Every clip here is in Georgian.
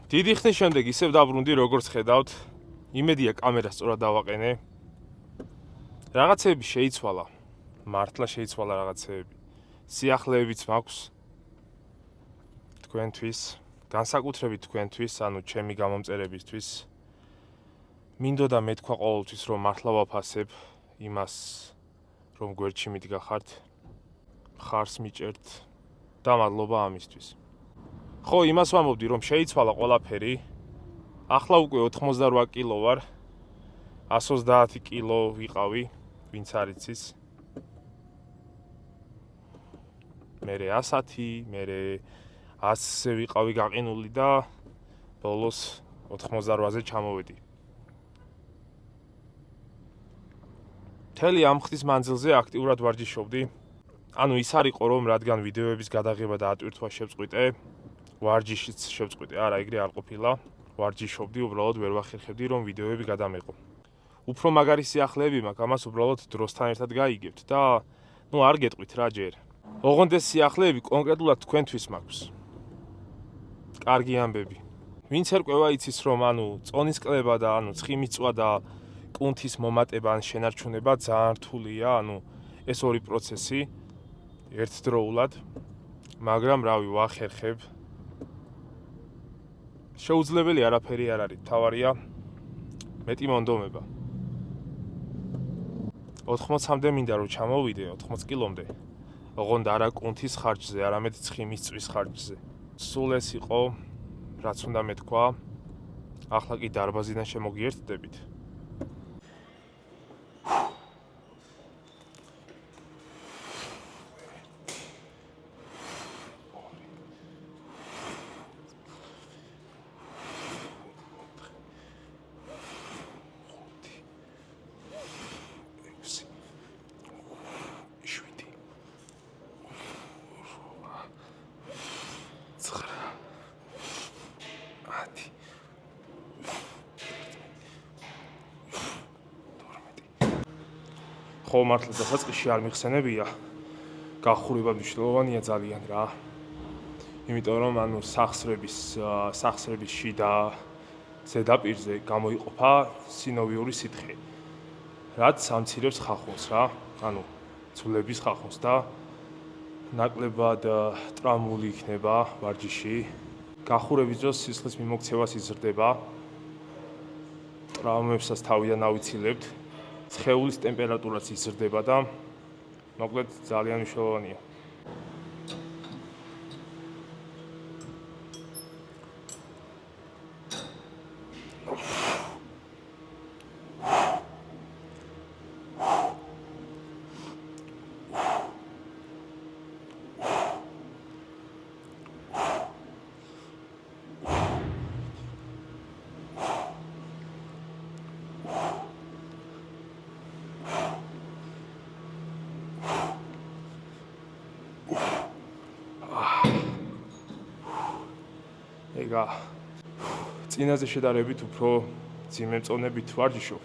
დიდი ხნის შემდეგ ისევ დაბრუნდი, როგორც ხედავთ, იმედია კამერას სწორად დავაყენე. რაღაცეები შეიცვალა, მართლა შეიცვალა რაღაცეები. სიახლეებიც მაქვს თქვენთვის, განსაკუთრებით თქვენთვის, ანუ ჩემი გამომწერებისთვის. მინდოდა მეთქვა ყოველთვის, რომ მართლა ვაფასებ იმას, რომ გვერდში მიდგახართ, ხარს მიჭერთ და მადლობა ამისთვის. ხო, იმას ვამბობდი, რომ შეიცვალა ყველაფერი. ახლა უკვე 88 კილო ვარ. 130 კილო ვიყავი, ვინც არ იცის. მერე 110, მერე 100-ზე ვიყავი გაყინული და ბოლოს 88-ზე ჩამოვედი. მთელი ამ ხნის მანძილზე აქტიურად ვარჯიშობდი. ანუ ის არ იყო, რომ რადგან ვიდეოების გადაღება და ატვირთვა შევწყვიტე, ვარჯიშიც შევწყვიტე, არა, ეგრე არ ყოფილა. ვარჯიშობდი, უბრალოდ ვერ ვახერხებდი, რომ ვიდეოები გადამეყო. უფრო მაგარი სიახლეები მაქვს, ამას უბრალოდ დროსთან ერთად გაიგებთ და არ გეტყვით რა ჯერ. ოღონდ ეს სიახლეები კონკრეტულად თქვენთვის მაქვს. კარგი ამბები. ვინც ერკვევა იცის, რომ წონის კლება და ცხიმიწვა და კუნთის მომატება ან შენარჩუნება ძალიან რთულია, ეს ორი პროცესი ერთდროულად, მაგრამ რავი, ვახერხებ. შეუძლებელი არაფერი არ არის, თავარია მეტი მონდომება. 80-მდე მინდა რომ ჩამოვიდე, 80 კილომდე. ოღონდ არა კუნთის ხარჯზე, არამედ ცხიმის წვის ხარჯზე. სულ ეს იყო, რაც უნდა მეთქვა. ახლა კი დარბაზიდან შემოგიერთდებით. ხო, მართლა დასაწყისში არ მიხსენებია. გახურება მნიშვნელოვანია ძალიან რა. იმიტომ რომ სახსრების შიდა ზედაპირზე გამოიყოფა სინოვიური სითხე. რაც ამცირებს ხახუნს რა. ძვლების ხახუნს და ნაკლებად ტრავმული იქნება ვარჯიში. გახურების დროს სისხლის მიმოქცევას იზრდება. ტრავმებსაც თავიდან ავიცილებთ. სხეულის ტემპერატურაც იზრდება და მოკლედ ძალიან მნიშვნელოვანია. ეგა წინაზე შედარებით უფრო ძიმე მწონებით ვარჯიშობ.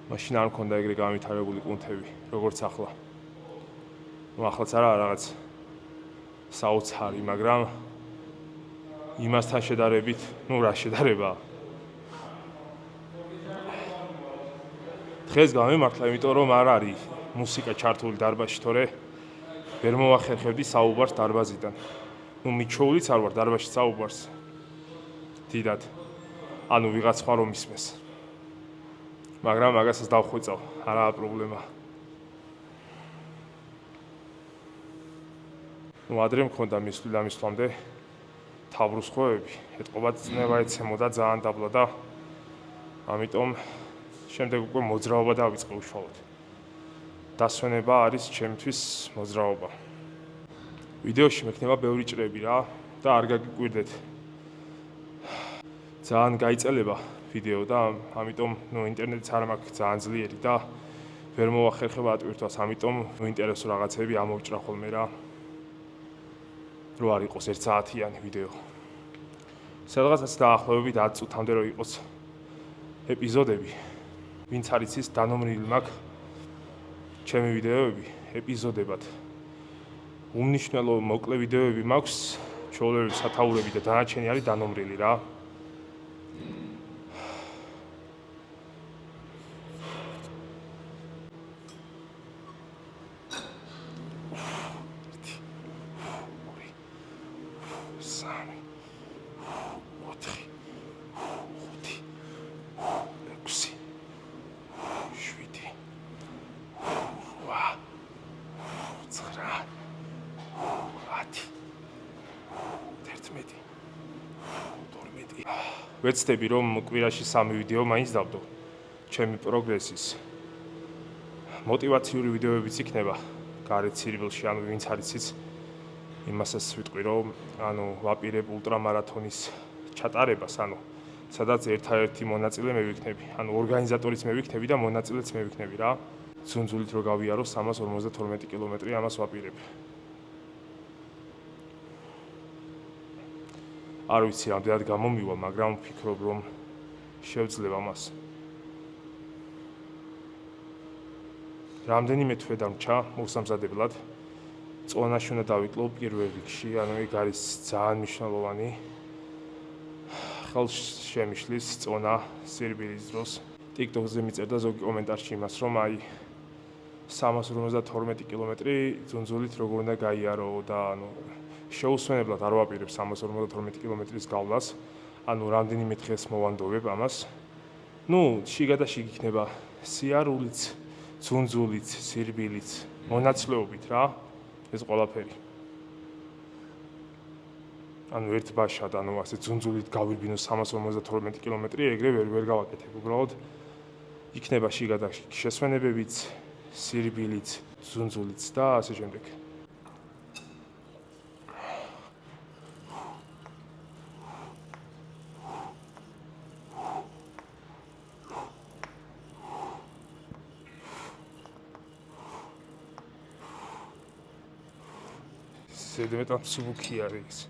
მაშინ არ მქონდა ეგრე განვითარებული კუნთები, როგორც ახლა. ახლაც არა რაღაც საოცარი, მაგრამ იმასთან შედარებით, რა შედარება. დღეს გამემართლა, იმიტომ რომ არ არის მუსიკა ჩართული დარბაზში, თორე ვერ მოვახერხებდი საუბარს დარბაზიდან. მიჩოულიც არ ვარ დარბაზში საუბარს. დიდად. ვიღაც სხვა რომ ისმეს. მაგრამ მაგასაც დავხვეწავ, არაა პრობლემა. ადრე მქონდა მისვლამდე თავრუსხვევები, ეთყობა წნევა ეცემოდა ძალიან დაბლა და ამიტომ შემდეგ უკვე მოძრაობა დავიწყე უშუალოდ. დასვენება არის ჩემთვის მოძრაობა. ვიდეოში მექნება ბევრი ჭრები რა და არ გაგიკვირდეთ. ძალიან გაიწელება ვიდეო და ამიტომ ინტერნეტიც არ მაქვს ძალიან ძლიერი და ვერ მოვახერხებ ატვირთვას, ამიტომ ინტერესო რაღაცები ამოვჭრა ხოლმე რა. რო არ იყოს 1 საათიანი ვიდეო. სადღაც დაახლოებით 10 წუთამდე რო იყოს ეპიზოდები. ვინც არ იცის, დანომრილი მაქვს ჩემი ვიდეოები ეპიზოდებად. უმნიშვნელო მოკლე ვიდეოები მაქვს ჩვეულებრივი სათაურები და დანარჩენი არის დანომრილი რა. ვეცდები რომ კვირაში 3 ვიდეო მაინც დავდო ჩემი პროგრესის მოტივაციური ვიდეოებიც იქნება გარეთ ცირილში ანუ ვინც არის იცის იმასაც ვიტყვი რომ ანუ ვაპირებ ულტრამარათონის ჩატარებას ანუ სადაც ერთადერთი მონაწილე მე ვიქნები ანუ ორგანიზატორიც მე ვიქნები და მონაწილეც მე ვიქნები რა ძუნძულით რო გავიარო 352 კილომეტრი ამას ვაპირებ არ ვიცი რამდენად გამომივა, მაგრამ ვფიქრობ, რომ შევძლებ ამას. რამდენიმე თვე დამრჩა მოსამზადებლად. წონაში უნდა დავიკლო პირველ რიგში, ანუ ეგ არის ძალიან მნიშვნელოვანი. ხელს შემიშლის წონა სირბილის დროს. TikTok-ზე მიწერდა ზოგი კომენტარში იმას, რომ აი 352 კილომეტრი ძუნძულით როგორ უნდა გაიარო და ანუ შეუსვენებლად არ ვაპირებ 352 კილომეტრის გავლას, ანუ რამდენიმე დღეს მოვანდობებ ამას. ნუ, შიგადაშიგ იქნება სიარულიც, ძუნძულიც, სირბილიც, მონაცვლეობით რა, ეს ყველაფერი. ანუ ერთ ბაშად, ანუ ასე ძუნძულით გავირბინო 352 კილომეტრი, ეგრე ვერ გავაკეთებ, უბრალოდ იქნება შიგადაშიგ შესვენებებიც, სირბილიც, ძუნძულიც და ასე შემდეგ. ზედმეტად სუბუქი არის.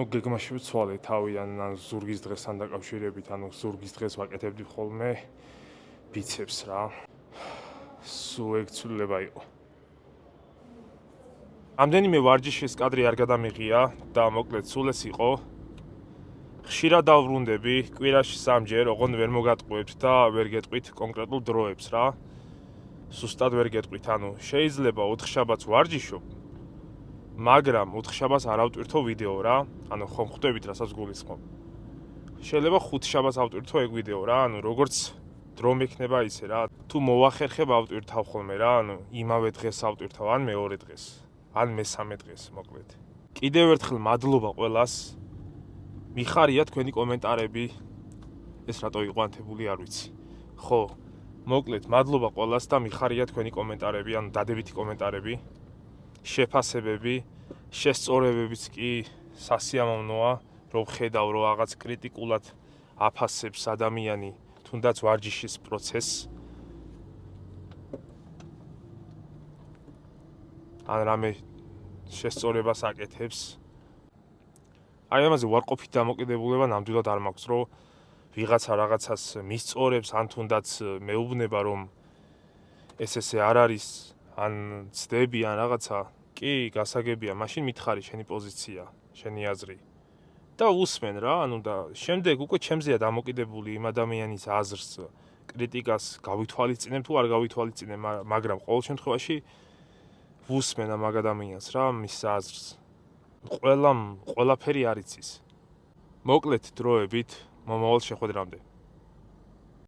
ნუ გეგმაში ვცვალე თავიდან ან ზურგის დღესთან დაკავშირებით, ანუ ზურგის დღეს ვაკეთებდი ხოლმე ბიცეპს რა. სულ ეგ ცვლილება იყო. ამდენიმე ვარჯიშის კადრი არ გადამიღია და მოკლედ სულ ეს იყო. ხშირად დავბრუნდები, კვირაში 3-ჯერ, ოღონდ ვერ მოგატყუებთ და ვერ გეტყვით კონკრეტულ დროებს რა. სუსტად ვერ გეტყვით, ანუ შეიძლება 4 შაბათს ვარჯიშობ, მაგრამ 4 შაბათს არ ავტვირთო ვიდეო რა. ანუ ხომ ხვდებით რასაც გულისხმობ. შეიძლება 5 შაბათს ავტვირთო ეგ ვიდეო რა, ანუ როგორც დრო მექნება ისე რა. თუ მოვახერხებ ავტვირთავ ხოლმე რა, ანუ იმავე დღეს ავტვირთავ ან მეორე დღეს, ან მესამე დღეს, მოკლედ. კიდევ ერთხელ მადლობა ყველას. მიხარია თქვენი კომენტარები. ეს რატო იყო ანთებული არ ვიცი. ხო, მოკლედ მადლობა ყველას და მიხარია თქვენი კომენტარები, ანუ დადებითი კომენტარები, შეფასებები, შესწორებებიც კი სასიამოვნოა, რომ ხედავ რომ რაღაც კრიტიკულად აფასებს ადამიანი თუნდაც ვარჯიშის პროცესს. ან რამე შესწორებას აკეთებს. აი ამაზე ვარყოფით დამოკიდებულება ნამდვილად არ მაქვს, რომ ვიღაცა რაღაცას მისწორებს, ან თუნდაც მეუბნება რომ ეს ესე არ არის, ან ცდები ან რაღაცა, კი, გასაგებია, მაშინ მითხარი შენი პოზიცია, შენი აზრი. და უსმენ რა, ანუ და შემდეგ უკვე ჩემზეა დამოკიდებული იმ ადამიანის აზრს, კრიტიკას გავითვალისწინებ თუ არ გავითვალისწინებ, მაგრამ ყოველ შემთხვევაში ვუსმენ ამ ადამიანს რა, მის აზრს. ყველაფერი არ იცის. მოკლედ დროებით, მომავალ შეხვედრამდე.